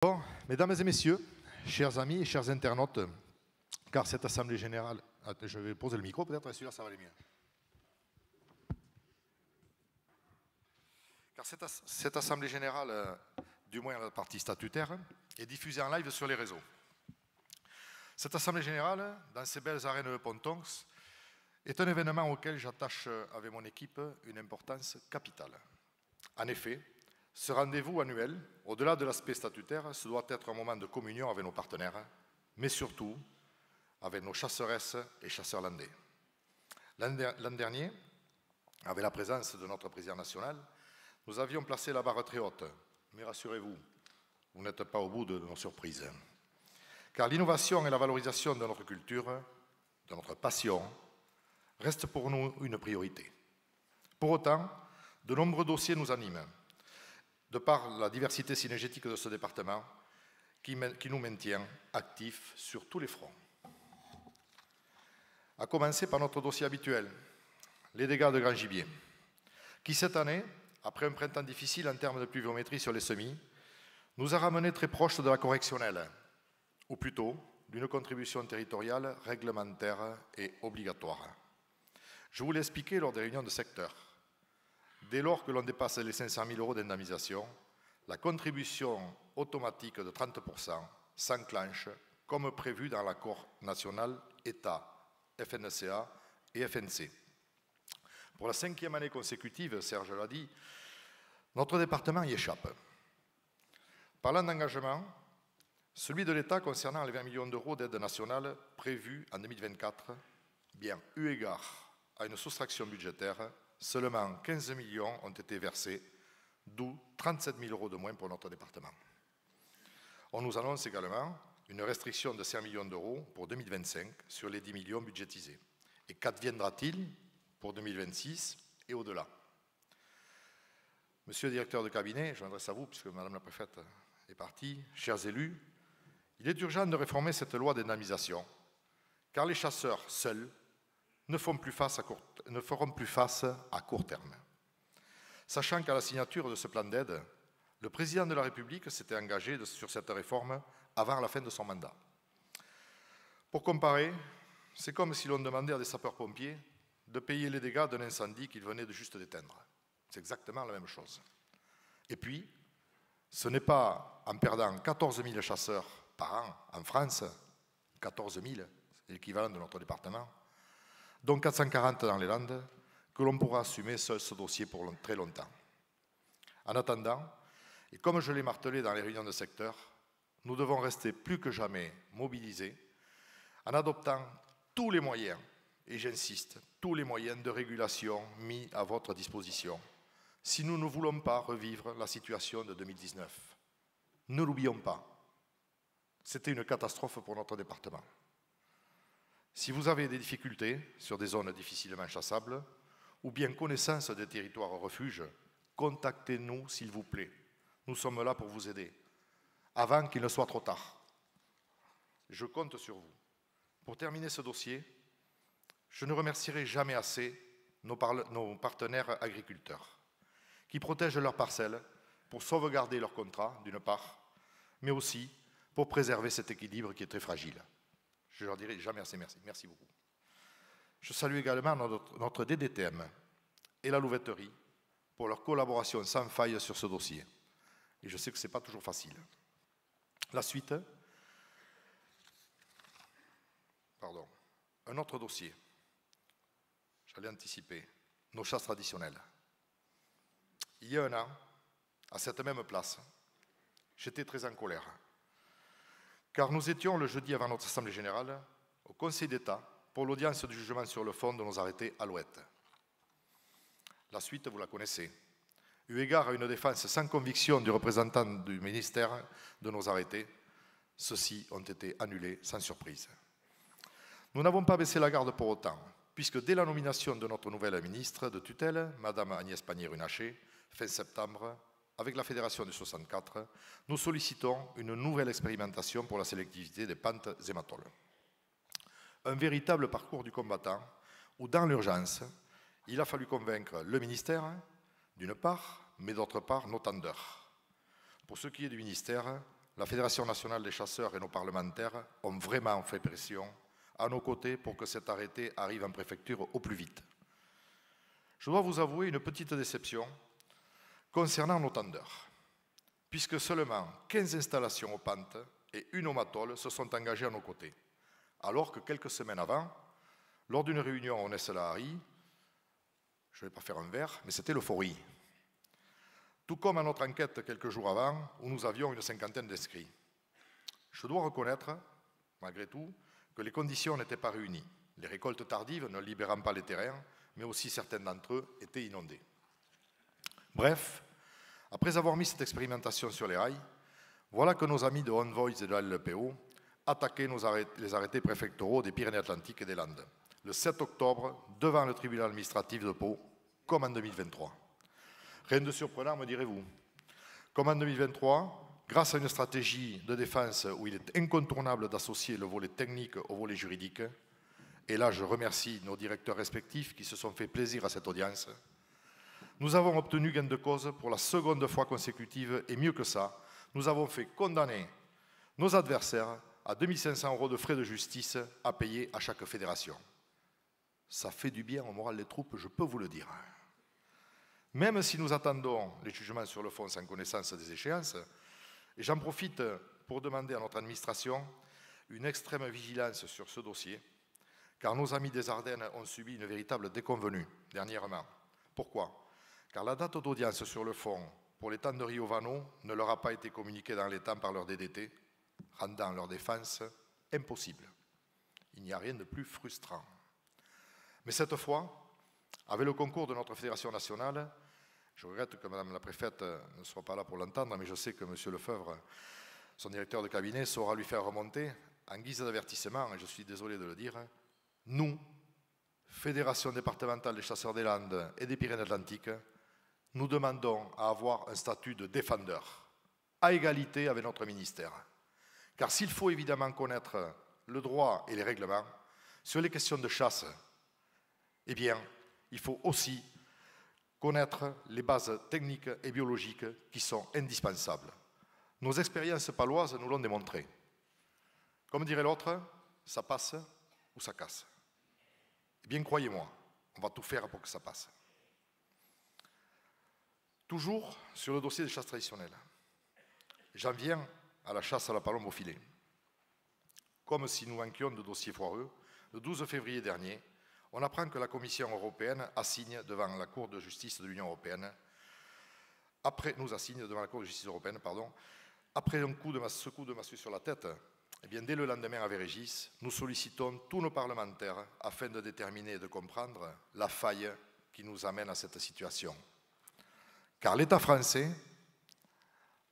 Bon, mesdames et messieurs, chers amis et chers internautes, car cette assemblée générale... Attends, je vais poser le micro, peut-être celui-là ça va aller mieux. Car cette assemblée générale, du moins la partie statutaire, est diffusée en live sur les réseaux. Cette assemblée générale, dans ces belles arènes de Pontonx, est un événement auquel j'attache avec mon équipe une importance capitale. En effet, ce rendez-vous annuel, au-delà de l'aspect statutaire, ce doit être un moment de communion avec nos partenaires, mais surtout avec nos chasseresses et chasseurs landais. L'an dernier, avec la présence de notre président national, nous avions placé la barre très haute. Mais rassurez-vous, vous n'êtes pas au bout de nos surprises. Car l'innovation et la valorisation de notre culture, de notre passion, restent pour nous une priorité. Pour autant, de nombreux dossiers nous animent, de par la diversité synergétique de ce département qui nous maintient actifs sur tous les fronts. À commencer par notre dossier habituel, les dégâts de grand gibier, qui cette année, après un printemps difficile en termes de pluviométrie sur les semis, nous a ramenés très proches de la correctionnelle, ou plutôt d'une contribution territoriale réglementaire et obligatoire. Je vous l'ai expliqué lors des réunions de secteur. Dès lors que l'on dépasse les 500 000 € d'indemnisation, la contribution automatique de 30% s'enclenche comme prévu dans l'accord national État, FNCA et FNC. Pour la 5e année consécutive, Serge l'a dit, notre département y échappe. Parlant d'engagement, celui de l'État concernant les 20 millions d'euros d'aide nationale prévus en 2024, bien eu égard à une soustraction budgétaire, seulement 15 millions ont été versés, d'où 37 000 € de moins pour notre département. On nous annonce également une restriction de 5 millions d'euros pour 2025 sur les 10 millions budgétisés. Et qu'adviendra-t-il pour 2026 et au-delà? Monsieur le directeur de cabinet, je m'adresse à vous puisque Madame la préfète est partie, chers élus, il est urgent de réformer cette loi d'indemnisation, car les chasseurs seuls ne feront plus face à court terme. Sachant qu'à la signature de ce plan d'aide, le président de la République s'était engagé sur cette réforme avant la fin de son mandat. Pour comparer, c'est comme si l'on demandait à des sapeurs-pompiers de payer les dégâts d'un incendie qu'ils venaient de juste d'éteindre. C'est exactement la même chose. Et puis, ce n'est pas en perdant 14 000 chasseurs par an en France, 14 000, c'est l'équivalent de notre département, dont 440 dans les Landes, que l'on pourra assumer seul ce dossier pour très longtemps. En attendant, et comme je l'ai martelé dans les réunions de secteur, nous devons rester plus que jamais mobilisés en adoptant tous les moyens, et j'insiste, tous les moyens de régulation mis à votre disposition, si nous ne voulons pas revivre la situation de 2019. Ne l'oublions pas, c'était une catastrophe pour notre département. Si vous avez des difficultés sur des zones difficilement chassables, ou bien connaissance des territoires refuges, contactez-nous s'il vous plaît. Nous sommes là pour vous aider, avant qu'il ne soit trop tard. Je compte sur vous. Pour terminer ce dossier, je ne remercierai jamais assez nos partenaires agriculteurs, qui protègent leurs parcelles pour sauvegarder leurs contrats, d'une part, mais aussi pour préserver cet équilibre qui est très fragile. Je leur dirai jamais assez merci. Merci beaucoup. Je salue également notre DDTM et la louveterie pour leur collaboration sans faille sur ce dossier. Et je sais que ce n'est pas toujours facile. La suite. Pardon. Un autre dossier. J'allais anticiper. Nos chasses traditionnelles. Il y a un an, à cette même place, j'étais très en colère. Car nous étions le jeudi avant notre Assemblée générale au Conseil d'État pour l'audience du jugement sur le fond de nos arrêtés Alouette. La suite, vous la connaissez. Eu égard à une défense sans conviction du représentant du ministère de nos arrêtés, ceux-ci ont été annulés sans surprise. Nous n'avons pas baissé la garde pour autant, puisque dès la nomination de notre nouvelle ministre de tutelle, Madame Agnès Pannier-Runacher, fin septembre, avec la Fédération du 64, nous sollicitons une nouvelle expérimentation pour la sélectivité des pentes hématoles. Un véritable parcours du combattant où, dans l'urgence, il a fallu convaincre le ministère, d'une part, mais d'autre part, nos tendeurs. Pour ce qui est du ministère, la Fédération nationale des chasseurs et nos parlementaires ont vraiment fait pression à nos côtés pour que cet arrêté arrive en préfecture au plus vite. Je dois vous avouer une petite déception concernant nos tendeurs, puisque seulement 15 installations aux pentes et une au Matol se sont engagées à nos côtés, alors que quelques semaines avant, lors d'une réunion au Nesselahari, je ne vais pas faire un vers, mais c'était l'euphorie. Tout comme à notre enquête quelques jours avant, où nous avions une cinquantaine d'inscrits. Je dois reconnaître, malgré tout, que les conditions n'étaient pas réunies. Les récoltes tardives ne libérant pas les terrains, mais aussi certains d'entre eux étaient inondés. Bref, après avoir mis cette expérimentation sur les rails, voilà que nos amis de Envoys et de la LPO attaquaient les arrêtés préfectoraux des Pyrénées-Atlantiques et des Landes, le 7 octobre, devant le tribunal administratif de Pau, comme en 2023. Rien de surprenant, me direz-vous. Comme en 2023, grâce à une stratégie de défense où il est incontournable d'associer le volet technique au volet juridique, et là je remercie nos directeurs respectifs qui se sont fait plaisir à cette audience, nous avons obtenu gain de cause pour la seconde fois consécutive, et mieux que ça, nous avons fait condamner nos adversaires à 2 500 € de frais de justice à payer à chaque fédération. Ça fait du bien au moral des troupes, je peux vous le dire. Même si nous attendons les jugements sur le fond sans connaissance des échéances, et j'en profite pour demander à notre administration une extrême vigilance sur ce dossier, car nos amis des Ardennes ont subi une véritable déconvenue dernièrement. Pourquoi? Car la date d'audience sur le fond pour les temps de Rio Vano ne leur a pas été communiquée dans les temps par leur DDT, rendant leur défense impossible. Il n'y a rien de plus frustrant. Mais cette fois, avec le concours de notre fédération nationale, je regrette que Madame la préfète ne soit pas là pour l'entendre, mais je sais que Monsieur Lefebvre, son directeur de cabinet, saura lui faire remonter, en guise d'avertissement, et je suis désolé de le dire, nous, Fédération départementale des chasseurs des Landes et des Pyrénées-Atlantiques, nous demandons à avoir un statut de défendeur, à égalité avec notre ministère. Car s'il faut évidemment connaître le droit et les règlements, sur les questions de chasse, eh bien, il faut aussi connaître les bases techniques et biologiques qui sont indispensables. Nos expériences paloises nous l'ont démontré. Comme dirait l'autre, ça passe ou ça casse. Eh bien, croyez-moi, on va tout faire pour que ça passe. Toujours sur le dossier des chasses traditionnelles. J'en viens à la chasse à la palombe au filet. Comme si nous manquions de dossiers foireux, le 12 février dernier, on apprend que la Commission européenne assigne devant la Cour de justice de l'Union européenne, après un secousse de massue sur la tête, eh bien, dès le lendemain à Vérégis, nous sollicitons tous nos parlementaires afin de déterminer et de comprendre la faille qui nous amène à cette situation. Car l'État français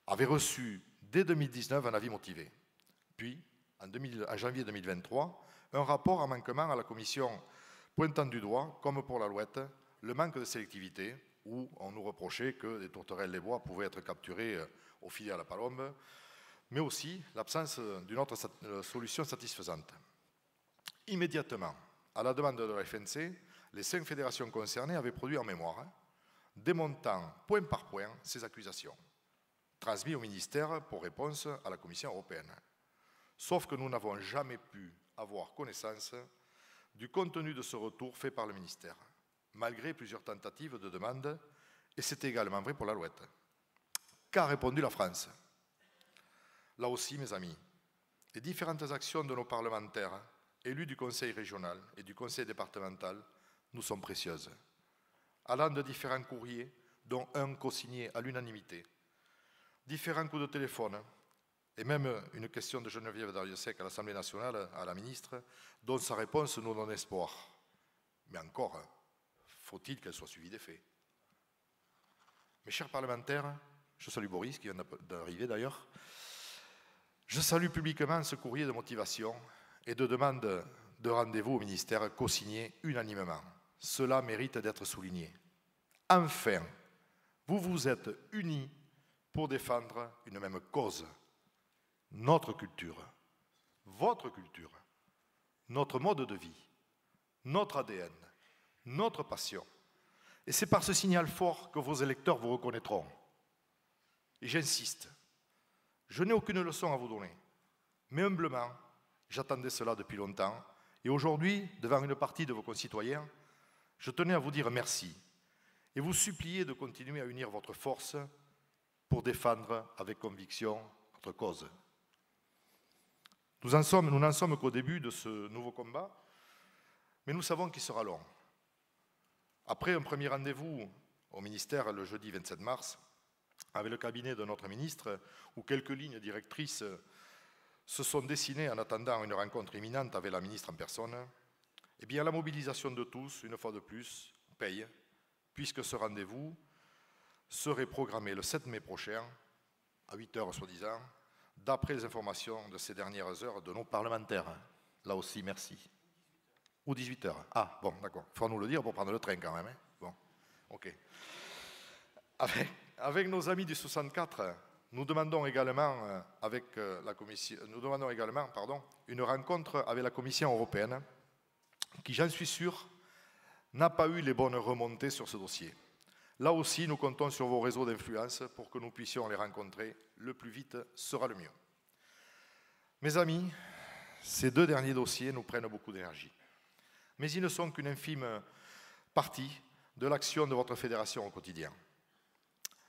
avait reçu dès 2019 un avis motivé. Puis, en janvier 2023, un rapport en manquement à la Commission pointant du doigt, comme pour l'alouette, le manque de sélectivité, où on nous reprochait que des tourterelles des bois pouvaient être capturées au filet à la palombe, mais aussi l'absence d'une autre solution satisfaisante. Immédiatement, à la demande de la FNC, les 5 fédérations concernées avaient produit en mémoire, démontant point par point ces accusations, transmis au ministère pour réponse à la Commission européenne. Sauf que nous n'avons jamais pu avoir connaissance du contenu de ce retour fait par le ministère, malgré plusieurs tentatives de demande, et c'est également vrai pour l'alouette. Qu'a répondu la France? Là aussi, mes amis, les différentes actions de nos parlementaires, élus du Conseil régional et du Conseil départemental, nous sont précieuses, allant de différents courriers, dont un co-signé à l'unanimité, différents coups de téléphone, et même une question de Geneviève Darrieussecq à l'Assemblée nationale, à la ministre, dont sa réponse nous donne espoir. Mais encore, faut-il qu'elle soit suivie des faits. Mes chers parlementaires, je salue Boris, qui vient d'arriver d'ailleurs, je salue publiquement ce courrier de motivation et de demande de rendez-vous au ministère co-signé unanimement. Cela mérite d'être souligné. Enfin, vous vous êtes unis pour défendre une même cause. Notre culture, votre culture, notre mode de vie, notre ADN, notre passion. Et c'est par ce signal fort que vos électeurs vous reconnaîtront. Et j'insiste, Je n'ai aucune leçon à vous donner, mais humblement, j'attendais cela depuis longtemps, et aujourd'hui, devant une partie de vos concitoyens, je tenais à vous dire merci et vous supplier de continuer à unir votre force pour défendre avec conviction votre cause. Nous n'en sommes qu'au début de ce nouveau combat, mais nous savons qu'il sera long. Après un premier rendez-vous au ministère le jeudi 27 mars, avec le cabinet de notre ministre, où quelques lignes directrices se sont dessinées en attendant une rencontre imminente avec la ministre en personne, eh bien la mobilisation de tous, une fois de plus, paye, puisque ce rendez-vous serait programmé le 7 mai prochain, à 8 heures soi-disant, d'après les informations de ces dernières heures de nos parlementaires. Là aussi, merci. Ou 18 heures. Ah, bon, d'accord. Il faudra nous le dire pour prendre le train quand même. Hein. Bon, ok. Avec nos amis du 64, nous demandons également, une rencontre avec la Commission européenne, qui, j'en suis sûr, n'a pas eu les bonnes remontées sur ce dossier. Là aussi, nous comptons sur vos réseaux d'influence pour que nous puissions les rencontrer. Le plus vite sera le mieux. Mes amis, ces deux derniers dossiers nous prennent beaucoup d'énergie. Mais ils ne sont qu'une infime partie de l'action de votre fédération au quotidien.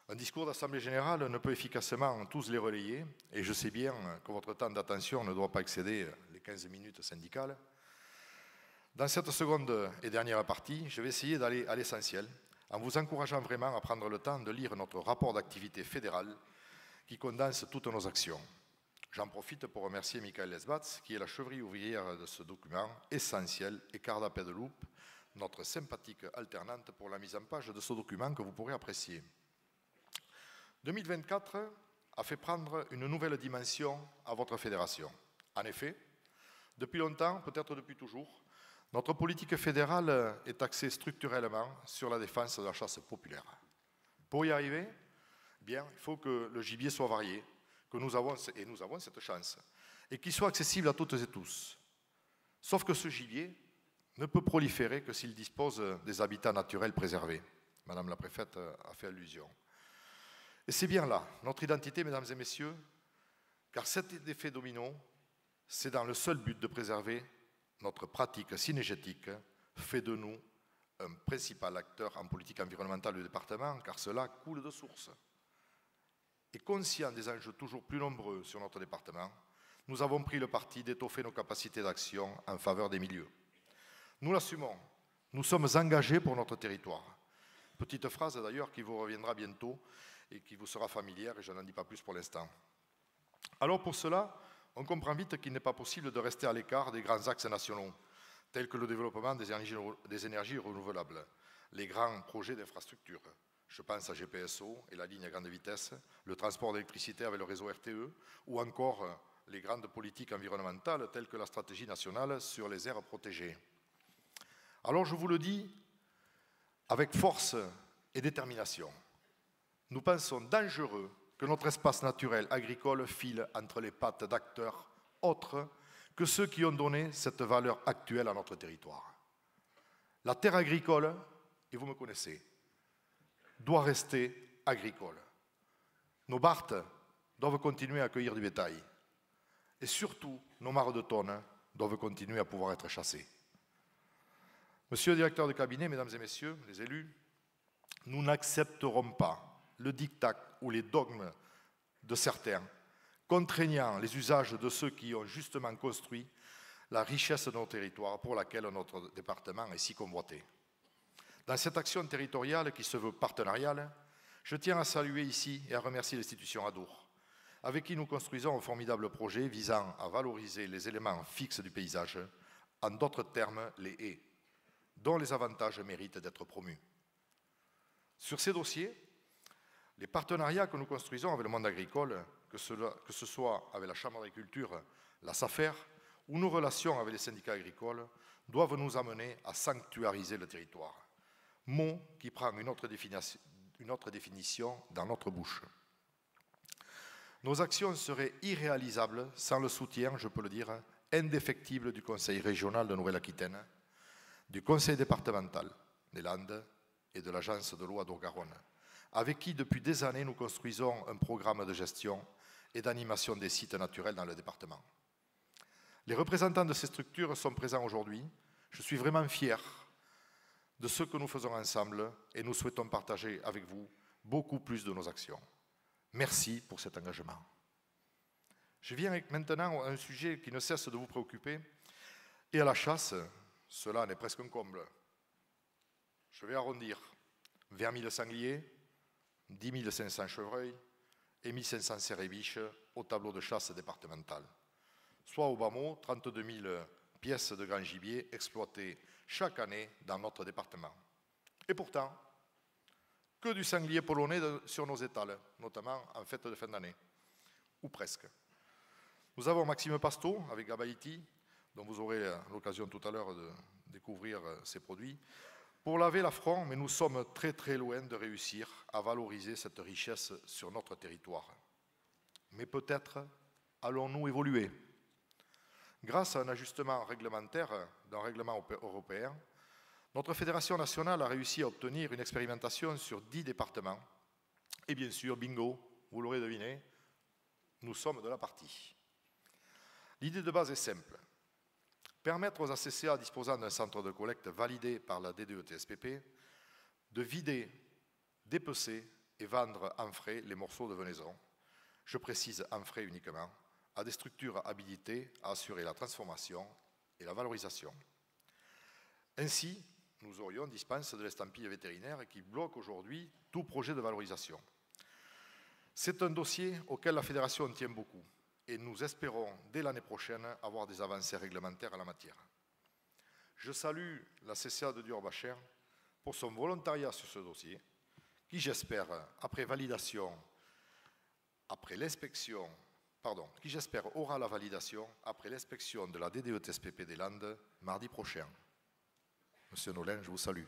Un discours d'Assemblée générale ne peut efficacement tous les relayer, et je sais bien que votre temps d'attention ne doit pas excéder les 15 minutes syndicales. Dans cette seconde et dernière partie, je vais essayer d'aller à l'essentiel, en vous encourageant vraiment à prendre le temps de lire notre rapport d'activité fédérale qui condense toutes nos actions. J'en profite pour remercier Michael Lesbatz, qui est la cheville ouvrière de ce document essentiel, et Carla Pedeloup, notre sympathique alternante pour la mise en page de ce document que vous pourrez apprécier. 2024 a fait prendre une nouvelle dimension à votre fédération. En effet, depuis longtemps, peut-être depuis toujours, notre politique fédérale est axée structurellement sur la défense de la chasse populaire. Pour y arriver, bien, il faut que le gibier soit varié, que nous avons cette chance, et qu'il soit accessible à toutes et tous. Sauf que ce gibier ne peut proliférer que s'il dispose des habitats naturels préservés. Madame la préfète a fait allusion. Et c'est bien là notre identité, mesdames et messieurs, car cet effet domino, c'est dans le seul but de préserver notre pratique synégétique, fait de nous un principal acteur en politique environnementale du département, car cela coule de source. Et conscient des enjeux toujours plus nombreux sur notre département, nous avons pris le parti d'étoffer nos capacités d'action en faveur des milieux. Nous l'assumons, nous sommes engagés pour notre territoire. Petite phrase d'ailleurs qui vous reviendra bientôt et qui vous sera familière, et je n'en dis pas plus pour l'instant. Alors pour cela, on comprend vite qu'il n'est pas possible de rester à l'écart des grands axes nationaux, tels que le développement des énergies renouvelables, les grands projets d'infrastructure. Je pense à GPSO et la ligne à grande vitesse, le transport d'électricité avec le réseau RTE, ou encore les grandes politiques environnementales, telles que la stratégie nationale sur les aires protégées. Alors je vous le dis avec force et détermination, nous pensons dangereux que notre espace naturel agricole file entre les pattes d'acteurs autres que ceux qui ont donné cette valeur actuelle à notre territoire. La terre agricole, et vous me connaissez, doit rester agricole. Nos barthes doivent continuer à accueillir du bétail. Et surtout, nos mares de tonnes doivent continuer à pouvoir être chassées. Monsieur le directeur de cabinet, mesdames et messieurs, les élus, nous n'accepterons pas le diktat ou les dogmes de certains, contraignant les usages de ceux qui ont justement construit la richesse de nos territoires pour laquelle notre département est si convoité. Dans cette action territoriale qui se veut partenariale, je tiens à saluer ici et à remercier l'institution Adour, avec qui nous construisons un formidable projet visant à valoriser les éléments fixes du paysage, en d'autres termes les haies, dont les avantages méritent d'être promus. Sur ces dossiers, les partenariats que nous construisons avec le monde agricole, que ce soit avec la Chambre d'agriculture, la SAFER, ou nos relations avec les syndicats agricoles, doivent nous amener à sanctuariser le territoire. Mot qui prend une autre définition dans notre bouche. Nos actions seraient irréalisables sans le soutien, je peux le dire, indéfectible du Conseil régional de Nouvelle-Aquitaine, du Conseil départemental des Landes et de l'Agence de l'eau Adour-Garonne, avec qui depuis des années nous construisons un programme de gestion et d'animation des sites naturels dans le département. Les représentants de ces structures sont présents aujourd'hui. Je suis vraiment fier de ce que nous faisons ensemble et nous souhaitons partager avec vous beaucoup plus de nos actions. Merci pour cet engagement. Je viens maintenant à un sujet qui ne cesse de vous préoccuper, et à la chasse, cela n'est presque un comble. Je vais arrondir, 20 000 sangliers, 10 500 chevreuils et 1 500 cerfs et biches au tableau de chasse départemental, soit au bas mot 32 000 pièces de grand gibier exploitées chaque année dans notre département. Et pourtant, que du sanglier polonais sur nos étals, notamment en fête de fin d'année, ou presque. Nous avons Maxime Pasto avec Gabaïti, dont vous aurez l'occasion tout à l'heure de découvrir ses produits, pour laver l'affront, mais nous sommes très très loin de réussir à valoriser cette richesse sur notre territoire. Mais peut-être allons-nous évoluer. Grâce à un ajustement réglementaire d'un règlement européen, notre fédération nationale a réussi à obtenir une expérimentation sur 10 départements. Et bien sûr, bingo, vous l'aurez deviné, nous sommes de la partie. L'idée de base est simple. Permettre aux ACCA disposant d'un centre de collecte validé par la DDE-TSPP de vider, dépecer et vendre en frais les morceaux de venaison, je précise en frais uniquement, à des structures habilitées à assurer la transformation et la valorisation. Ainsi, nous aurions dispense de l'estampille vétérinaire qui bloque aujourd'hui tout projet de valorisation. C'est un dossier auquel la Fédération tient beaucoup et nous espérons dès l'année prochaine avoir des avancées réglementaires en la matière. Je salue la CCA de Dior-Bachère pour son volontariat sur ce dossier qui, j'espère, aura la validation après l'inspection de la DDE-TSPP des Landes mardi prochain. Monsieur Nolin, je vous salue.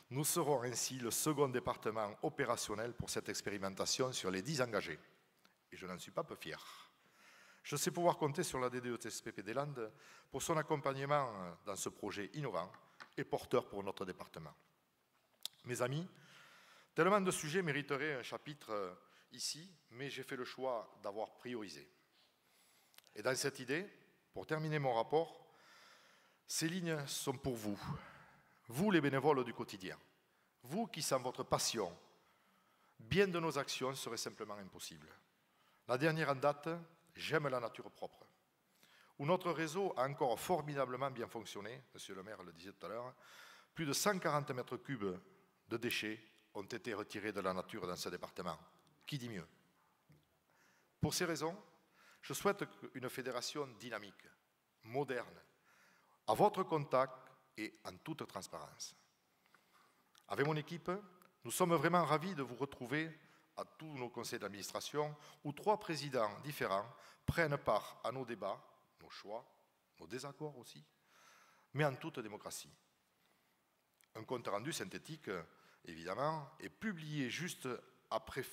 Nous serons ainsi le second département opérationnel pour cette expérimentation sur les 10 engagés. Et je n'en suis pas peu fier. Je sais pouvoir compter sur la DDE-TSPP des Landes pour son accompagnement dans ce projet innovant et porteur pour notre département. Mes amis, tellement de sujets mériteraient un chapitre ici, mais j'ai fait le choix d'avoir priorisé. Et dans cette idée, pour terminer mon rapport, ces lignes sont pour vous, vous les bénévoles du quotidien, vous qui, sans votre passion, bien de nos actions seraient simplement impossibles. La dernière en date, j'aime la nature propre, où notre réseau a encore formidablement bien fonctionné, monsieur le maire le disait tout à l'heure, plus de 140 mètres cubes de déchets ont été retirés de la nature dans ce département. Qui dit mieux? Pour ces raisons, je souhaite une fédération dynamique, moderne, à votre contact et en toute transparence. Avec mon équipe, nous sommes vraiment ravis de vous retrouver à tous nos conseils d'administration où 3 présidents différents prennent part à nos débats, nos choix, nos désaccords aussi, mais en toute démocratie. Un compte rendu synthétique, évidemment, est publié juste après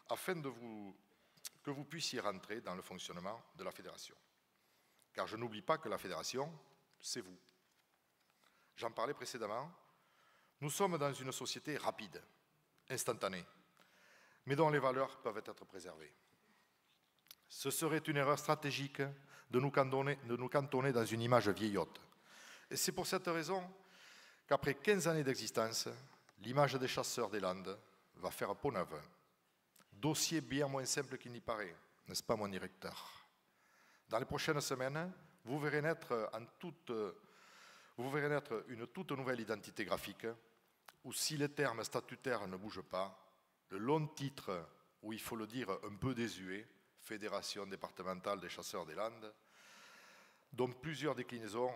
afin que vous puissiez rentrer dans le fonctionnement de la fédération. Car je n'oublie pas que la fédération, c'est vous. J'en parlais précédemment, nous sommes dans une société rapide, instantanée, mais dont les valeurs peuvent être préservées. Ce serait une erreur stratégique de nous cantonner dans une image vieillotte. Et c'est pour cette raison qu'après 15 années d'existence, l'image des chasseurs des Landes va faire peau neuve. Dossier bien moins simple qu'il n'y paraît, n'est-ce pas mon directeur? Dans les prochaines semaines, vous verrez naître une toute nouvelle identité graphique où si les termes statutaires ne bougent pas, le long titre, où il faut le dire un peu désuet, Fédération départementale des chasseurs des Landes, dont plusieurs déclinaisons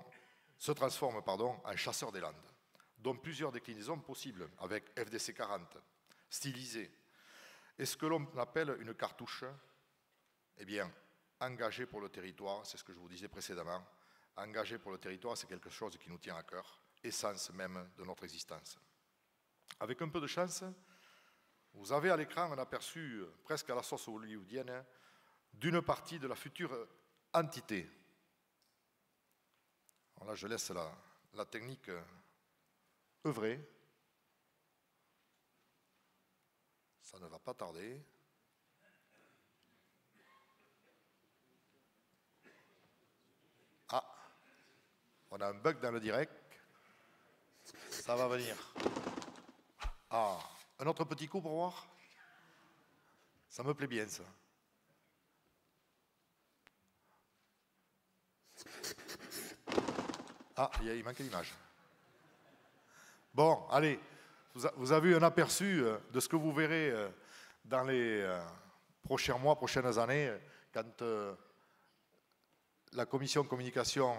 se transforment en chasseurs des Landes, dont plusieurs déclinaisons possibles avec FDC 40, stylisé, et ce que l'on appelle une cartouche, eh bien, engagé pour le territoire, c'est ce que je vous disais précédemment, engagé pour le territoire, c'est quelque chose qui nous tient à cœur, essence même de notre existence. Avec un peu de chance, vous avez à l'écran un aperçu presque à la sauce hollywoodienne d'une partie de la future entité. Alors là, je laisse la technique œuvrer. Ça ne va pas tarder. a un bug dans le direct. Ça va venir. Ah, un autre petit coup pour voir? Ça me plaît bien, ça. Ah, il manque l'image. Bon, allez, vous avez eu un aperçu de ce que vous verrez dans les prochains mois, prochaines années, quand la commission communication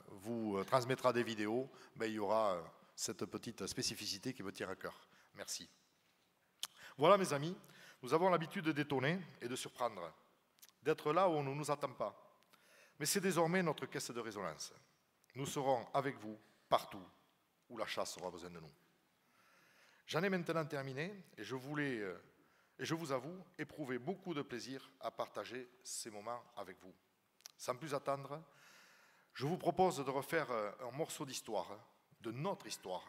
vous transmettra des vidéos, ben, il y aura cette petite spécificité qui me tient à cœur. Merci. Voilà, mes amis, nous avons l'habitude d'étonner et de surprendre, d'être là où on ne nous attend pas. Mais c'est désormais notre caisse de résonance. Nous serons avec vous partout où la chasse aura besoin de nous. J'en ai maintenant terminé et je vous avoue éprouver beaucoup de plaisir à partager ces moments avec vous. Sans plus attendre, je vous propose de refaire un morceau d'histoire, de notre histoire,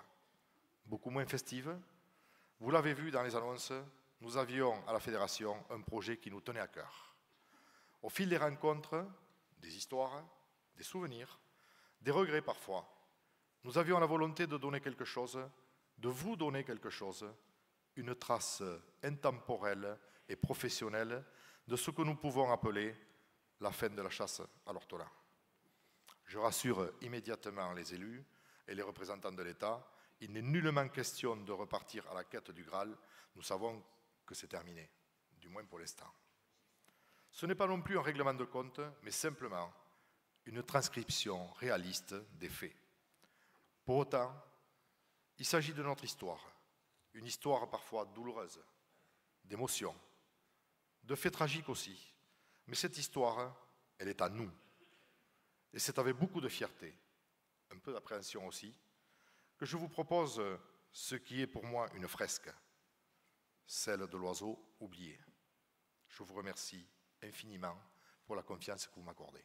beaucoup moins festive. Vous l'avez vu dans les annonces, nous avions à la Fédération un projet qui nous tenait à cœur. Au fil des rencontres, des histoires, des souvenirs, des regrets parfois, nous avions la volonté de donner quelque chose, de vous donner quelque chose, une trace intemporelle et professionnelle de ce que nous pouvons appeler la fin de la chasse à l'ortolan. Je rassure immédiatement les élus et les représentants de l'État, il n'est nullement question de repartir à la quête du Graal, nous savons que c'est terminé, du moins pour l'instant. Ce n'est pas non plus un règlement de compte, mais simplement une transcription réaliste des faits. Pour autant, il s'agit de notre histoire, une histoire parfois douloureuse, d'émotions, de faits tragiques aussi. Mais cette histoire, elle est à nous. Et c'est avec beaucoup de fierté, un peu d'appréhension aussi, que je vous propose ce qui est pour moi une fresque, celle de l'oiseau oublié. Je vous remercie infiniment pour la confiance que vous m'accordez.